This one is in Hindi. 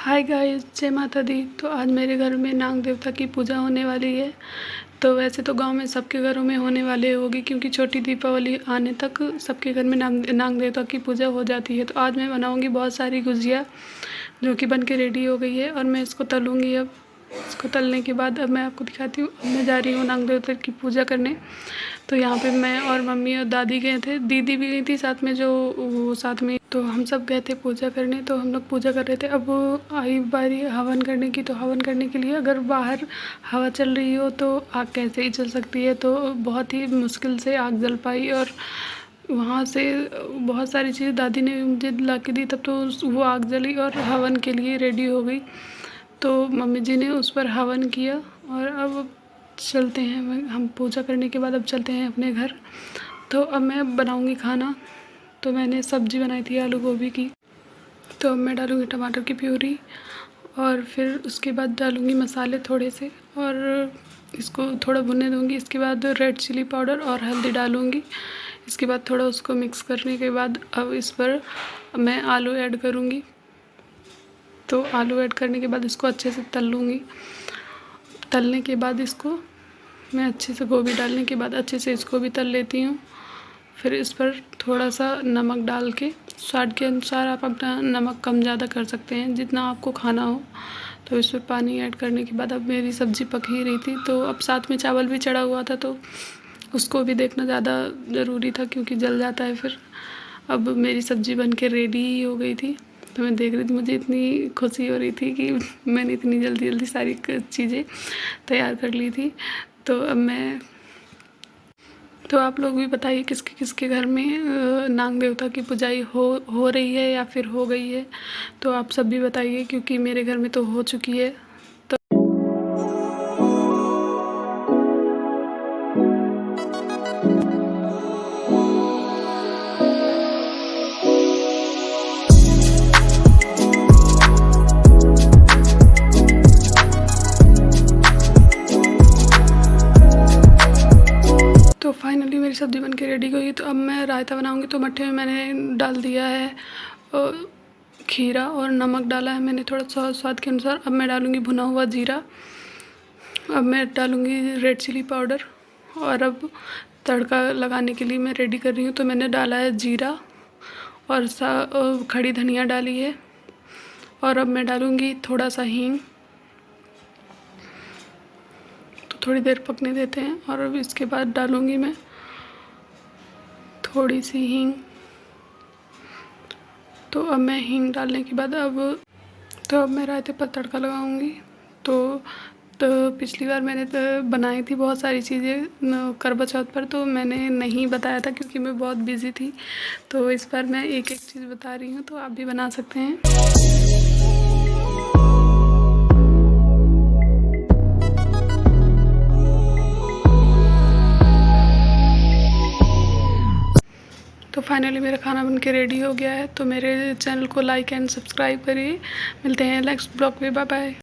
हाय गाइस, जय माता दी। तो आज मेरे घर में नाग देवता की पूजा होने वाली है। तो वैसे तो गांव में सबके घरों में होने वाली होगी, क्योंकि छोटी दीपावली आने तक सबके घर में नाग देवता की पूजा हो जाती है। तो आज मैं बनाऊंगी बहुत सारी गुजिया, जो कि बन के रेडी हो गई है और मैं इसको तलूँगी। अब इसको तलने के बाद अब मैं आपको दिखाती हूँ। अब मैं जा रही हूँ नाग देवता की पूजा करने। तो यहाँ पे मैं और मम्मी और दादी गए थे, दीदी भी गई थी साथ में, जो वो साथ में, तो हम सब गए थे पूजा करने। तो हम लोग पूजा कर रहे थे। अब आई बारी हवन करने की। तो हवन करने के लिए अगर बाहर हवा चल रही हो तो आग कैसे ही चल सकती है। तो बहुत ही मुश्किल से आग जल पाई और वहाँ से बहुत सारी चीज़ें दादी ने मुझे ला के दी, तब तो वो आग जली और हवन के लिए रेडी हो गई। तो मम्मी जी ने उस पर हवन किया और अब चलते हैं। हम पूजा करने के बाद अब चलते हैं अपने घर। तो अब मैं बनाऊंगी खाना। तो मैंने सब्ज़ी बनाई थी आलू गोभी की। तो अब मैं डालूँगी टमाटर की प्यूरी और फिर उसके बाद डालूँगी मसाले थोड़े से और इसको थोड़ा भुनने दूँगी। इसके बाद रेड चिली पाउडर और हल्दी डालूँगी। इसके बाद थोड़ा उसको मिक्स करने के बाद अब इस पर मैं आलू ऐड करूँगी। तो आलू ऐड करने के बाद इसको अच्छे से तल लूँगी। तलने के बाद इसको मैं अच्छे से, गोभी डालने के बाद अच्छे से इसको भी तल लेती हूँ। फिर इस पर थोड़ा सा नमक डाल के, स्वाद के अनुसार आप अपना नमक कम ज़्यादा कर सकते हैं जितना आपको खाना हो। तो इस पर पानी ऐड करने के बाद अब मेरी सब्ज़ी पक ही रही थी। तो अब साथ में चावल भी चढ़ा हुआ था, तो उसको भी देखना ज़्यादा ज़रूरी था क्योंकि जल जाता है फिर। अब मेरी सब्ज़ी बन के रेडी ही हो गई थी। तो मैं देख रही थी, मुझे इतनी खुशी हो रही थी कि मैंने इतनी जल्दी जल्दी सारी चीज़ें तैयार कर ली थी। तो अब तो आप लोग भी बताइए किसके किसके घर में नाग देवता की पुजाई हो रही है या फिर हो गई है। तो आप सब भी बताइए, क्योंकि मेरे घर में तो हो चुकी है। तो फाइनली मेरी सब्ज़ी बन के रेडी हो गई। तो अब मैं रायता बनाऊंगी। तो मट्ठे में मैंने डाल दिया है खीरा और नमक डाला है मैंने थोड़ा स्वाद के अनुसार। अब मैं डालूंगी भुना हुआ जीरा। अब मैं डालूंगी रेड चिली पाउडर और अब तड़का लगाने के लिए मैं रेडी कर रही हूँ। तो मैंने डाला है जीरा और खड़ी धनिया डाली है और अब मैं डालूँगी थोड़ा सा हींग। थोड़ी देर पकने देते हैं और अब इसके बाद डालूँगी मैं थोड़ी सी हींग। तो अब मैं हींग डालने के बाद अब मैं रायते पर तड़का लगाऊंगी। तो पिछली बार मैंने तो बनाई थी बहुत सारी चीज़ें करवा चौथ पर, तो मैंने नहीं बताया था क्योंकि मैं बहुत बिज़ी थी। तो इस बार मैं एक एक चीज़ बता रही हूँ, तो आप भी बना सकते हैं। तो फाइनली मेरा खाना बन के रेडी हो गया है। तो मेरे चैनल को लाइक एंड सब्सक्राइब करिए। मिलते हैं नेक्स्ट ब्लॉग में। Bye bye.